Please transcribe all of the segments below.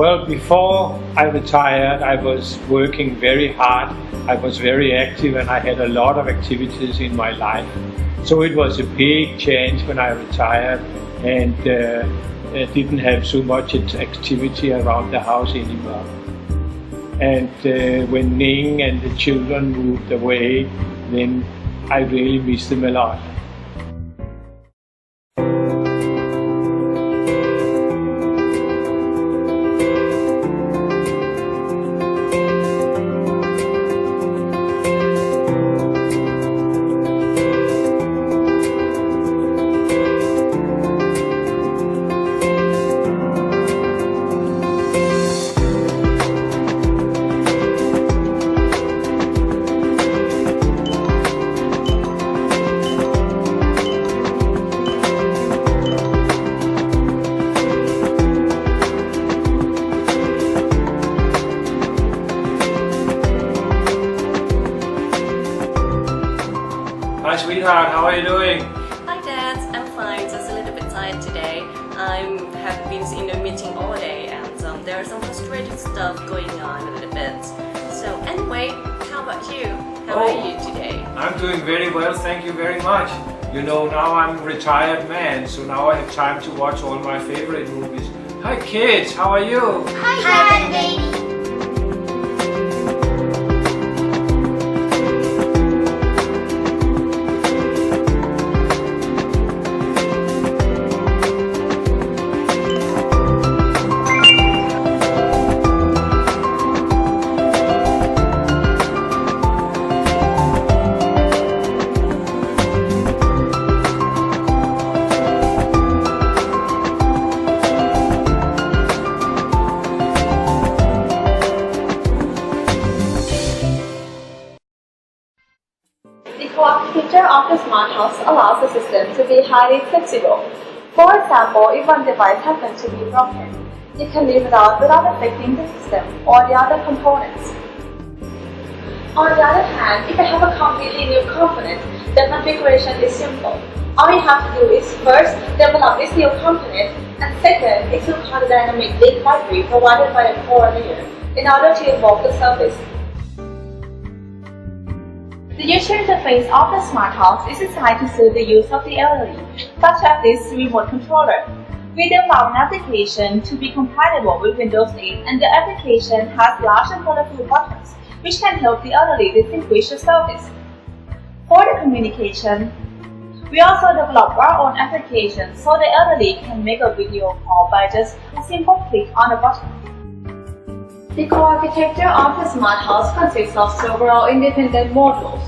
Well, before I retired, I was working very hard. I was very active and I had a lot of activities in my life. So it was a big change when I retired and didn't have so much activity around the house anymore. And when Ning and the children moved away, then I really miss them a lot. Hi sweetheart, how are you doing? Hi Dad, I'm fine, just a little bit tired today. I have been in a meeting all day and there are some frustrating stuff going on a little bit. So anyway, how about you? How are you today? I'm doing very well, thank you very much. You know, now I'm a retired man, so now I have time to watch all my favorite movies. Hi kids, how are you? Hi, baby. The architecture of the SmartHouse allows the system to be highly flexible. For example, if one device happens to be broken, it can live without affecting the system or the other components. On the other hand, if you have a completely new component, the configuration is simple. All you have to do is first develop this new component, and second is to call the dynamic link library provided by the core layer in order to invoke the service. The user interface of the SmartHouse is designed to suit the use of the elderly, such as this remote controller. We developed an application to be compatible with Windows 8, and the application has large and colorful buttons, which can help the elderly distinguish the service. For the communication, we also developed our own application so the elderly can make a video call by just a simple click on the button. The core architecture of the SmartHouse consists of several independent modules.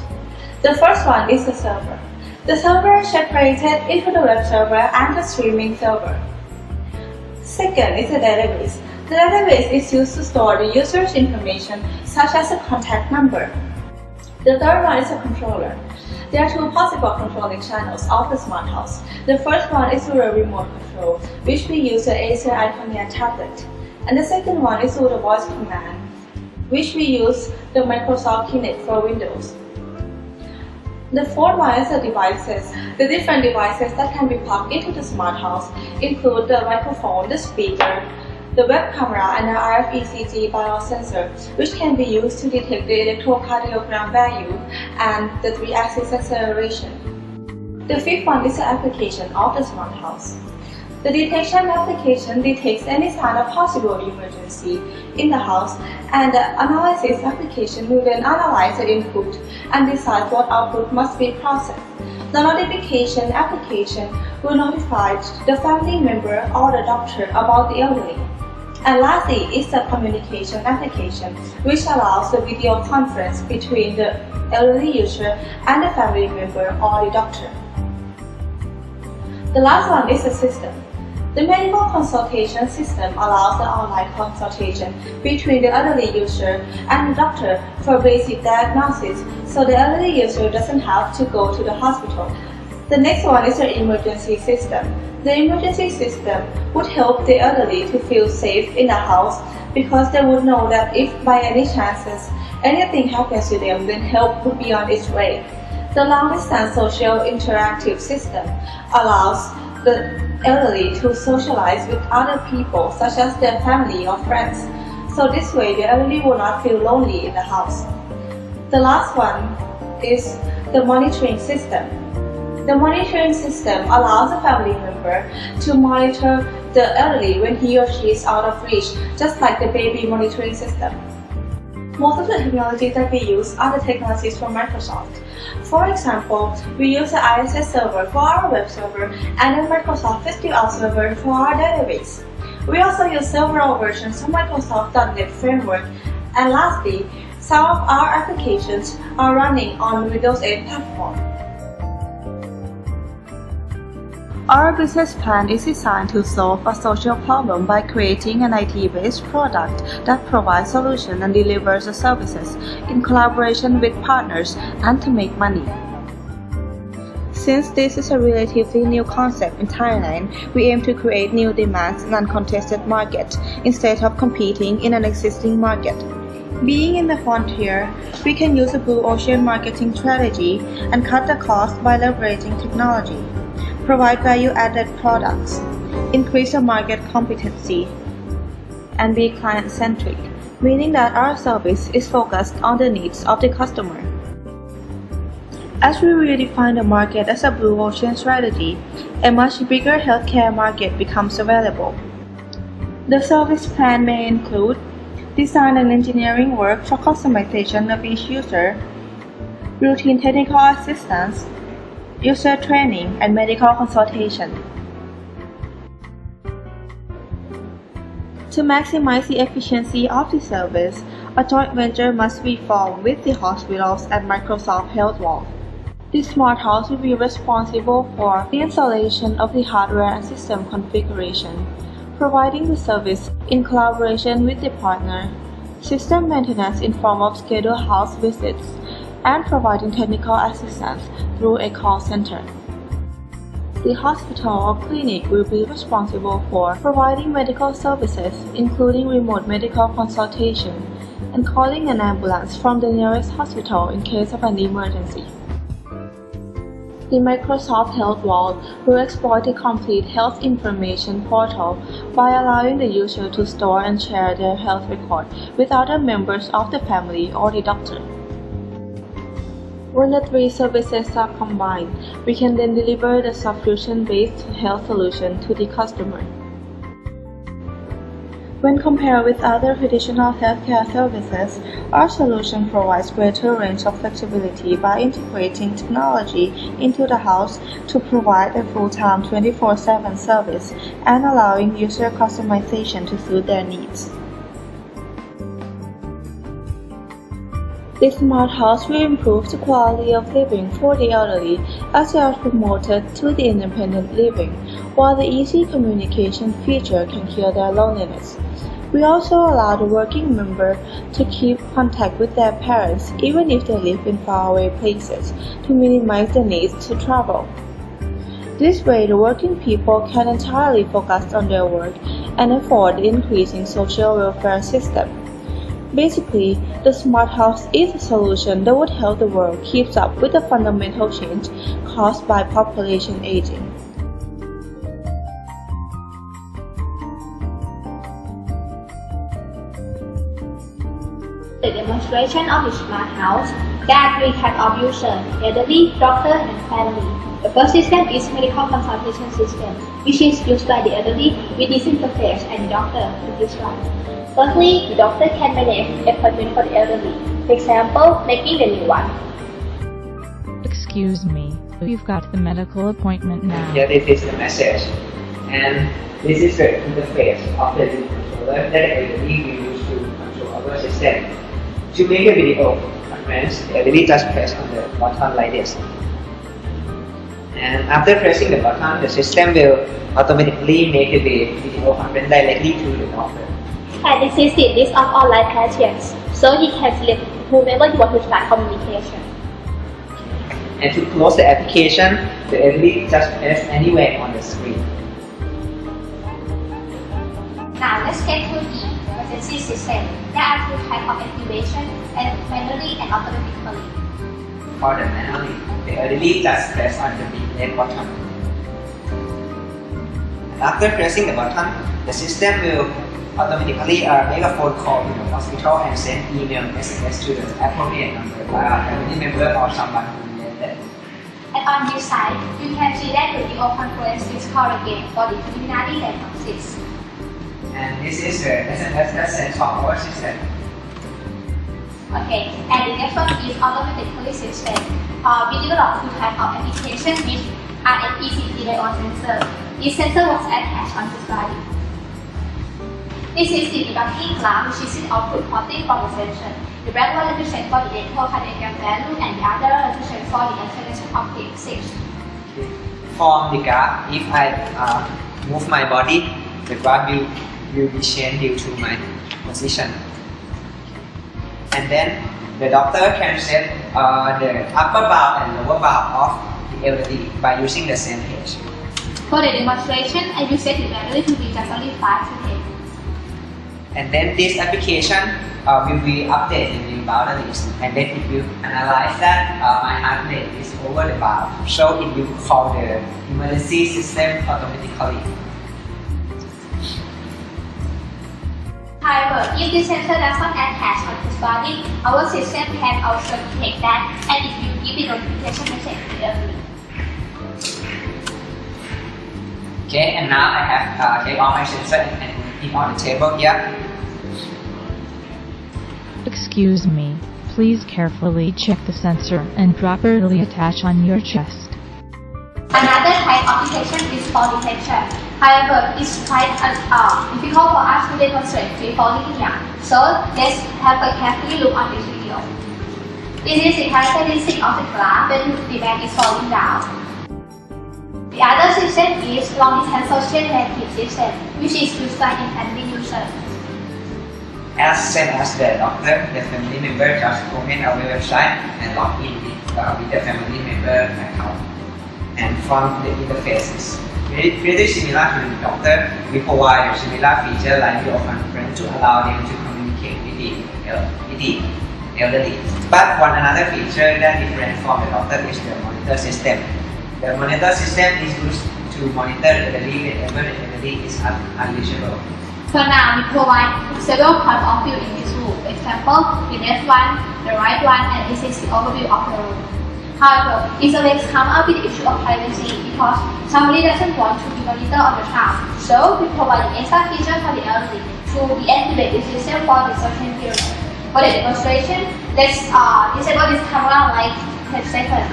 The first one is the server. The server is separated into the web server and the streaming server. Second is the database. The database is used to store the user's information, such as a contact number. The third one is a controller. There are two possible controlling channels of the SmartHouse. The first one is through a remote control, which we use the Acer iCommand tablet. And the second one is through the voice command, which we use the Microsoft Kinect for Windows. The fourth one is the devices. The different devices that can be plugged into the SmartHouse include the microphone, the speaker, the web camera, and the RF-ECG biosensor, which can be used to detect the electrocardiogram value and the 3-axis acceleration. The fifth one is the application of the SmartHouse. The detection application detects any sign of possible emergency in the house, and the analysis application will then analyze the input and decide what output must be processed. The notification application will notify the family member or the doctor about the elderly. And lastly is the communication application, which allows the video conference between the elderly user and the family member or the doctor. The last one is the system. The medical consultation system allows the online consultation between the elderly user and the doctor for basic diagnosis, so the elderly user doesn't have to go to the hospital. The next one is the emergency system. The emergency system would help the elderly to feel safe in the house because they would know that if by any chances anything happens to them, then help would be on its way. The long-distance social interactive system allows the elderly to socialize with other people, such as their family or friends. So this way, the elderly will not feel lonely in the house. The last one is the monitoring system. The monitoring system allows a family member to monitor the elderly when he or she is out of reach, just like the baby monitoring system. Most of the technologies that we use are the technologies from Microsoft. For example, we use the ISS server for our web server and the Microsoft SQL server for our database. We also use several versions of Microsoft.NET Framework. And lastly, some of our applications are running on Windows 8 platform. Our business plan is designed to solve a social problem by creating an IT-based product that provides solutions and delivers the services in collaboration with partners and to make money. Since this is a relatively new concept in Thailand, we aim to create new demands in an uncontested market instead of competing in an existing market. Being in the frontier, we can use a blue ocean marketing strategy and cut the cost by leveraging technology, provide value-added products, increase the market competency, and be client-centric, meaning that our service is focused on the needs of the customer. As we redefine the market as a blue ocean strategy, a much bigger healthcare market becomes available. The service plan may include design and engineering work for customization of each user, routine technical assistance, user training, and medical consultation. To maximize the efficiency of the service, a joint venture must be formed with the hospitals and Microsoft Health Vault. The SmartHouse will be responsible for the installation of the hardware and system configuration, providing the service in collaboration with the partner, system maintenance in form of scheduled house visits, and providing technical assistance through a call center. The hospital or clinic will be responsible for providing medical services, including remote medical consultation, and calling an ambulance from the nearest hospital in case of an emergency. The Microsoft Health Vault will exploit the complete health information portal by allowing the user to store and share their health record with other members of the family or the doctor. When the three services are combined, we can then deliver the subscription-based health solution to the customer. When compared with other traditional healthcare services, our solution provides greater range of flexibility by integrating technology into the house to provide a full-time 24/7 service and allowing user customization to suit their needs. The SmartHouse will improve the quality of living for the elderly as they are promoted to the independent living, while the easy communication feature can cure their loneliness. We also allow the working member to keep contact with their parents even if they live in faraway places to minimize the need to travel. This way, the working people can entirely focus on their work and afford the increasing social welfare system. Basically, the SmartHouse is a solution that would help the world keep up with the fundamental change caused by population aging. The demonstration of the SmartHouse, there are three types of users: elderly, doctor, and family. The first system is medical consultation system, which is used by the elderly with this interface and the doctor with this one. Firstly, the doctor can manage appointment for the elderly, for example, making a new one. Excuse me, you've got the medical appointment now. Yeah, this is the message. And this is the interface of the controller that we use to control our system. To make a video conference, we just press on the button like this. And after pressing the button, the system will automatically make the video conference directly to the doctor. And this is the list of online patients, so he can select whomever you want to start communication. And to close the application, the elderly just press anywhere on the screen. Now let's get to the emergency system. There are two types of activation, and manually and automatically. For the manually, the elderly just press on the red button. After pressing the button, the system will automatically make a phone call to the hospital and send email SMS to the appropriate number by a family member or someone related. And on this side, you can see that the video conference is called again for the preliminary diagnosis. And this is the SMS that sent from our system. Okay, and the next one is automatically system. We developed two types of application which are an ECG diode sensor. This sensor was attached on this body. This is the debugging clamp, which is the output porting from the sensor. The black one represents for the electrocardiogram value and the other represents for the acceleration of the axis. From the graph, if I move my body, the graph will be changed due to my position. And then the doctor can set the upper bound and lower bound of the LD by using the same page. For the demonstration, I will set the value to be just only 5 to 10. And then this application will be updated in new boundaries, and then it will analyze that my heart rate is over the bound, so it will call the emergency system automatically. However, if the sensor does not attach on his body, our system can also detect that and it will give the notification message clearly. Okay, and now I have take off my sensor and put it on the table here. Excuse me, please carefully check the sensor and properly attach on your chest. Another type of detection is fall detection. However, it's quite difficult for us to demonstrate free falling here. So let's have a carefully look on this video. This is the characteristic of the glass when the bag is falling down. The other system is long distance social network system, which is used by intended users. As same as the doctor, the family member just open our website and log in with the family member account. And from the interfaces, pretty similar to the doctor, we provide a similar feature like video conference to allow them to communicate with the elderly. But one another feature that different from the doctor is the monitor system. The monitor system is used to monitor the elderly whenever the elderly is unreachable. For now, we provide several points of view in this room. For example, the left one, the right one, and this is the overview of the room. However, it always comes up with the issue of privacy because somebody doesn't want to be monitored all the time. So we provide an extra feature for the elderly to deactivate the system for the certain period. For the demonstration, let's disable this camera like 10 seconds.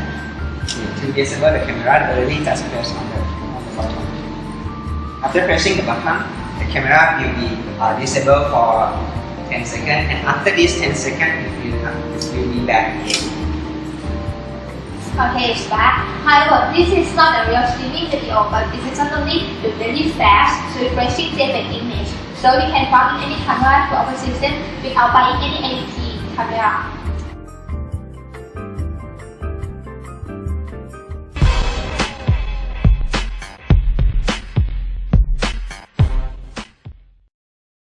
To disable the camera, the elderly just press on the button. After pressing the button, the camera will be disabled for 10 seconds, and after this 10 seconds, it will be back again. Okay, it's back. However, this is not a real streaming video, but it is suddenly very fast, so refreshing JPEG image. So we can plug in any camera to our system without buying any ADT camera.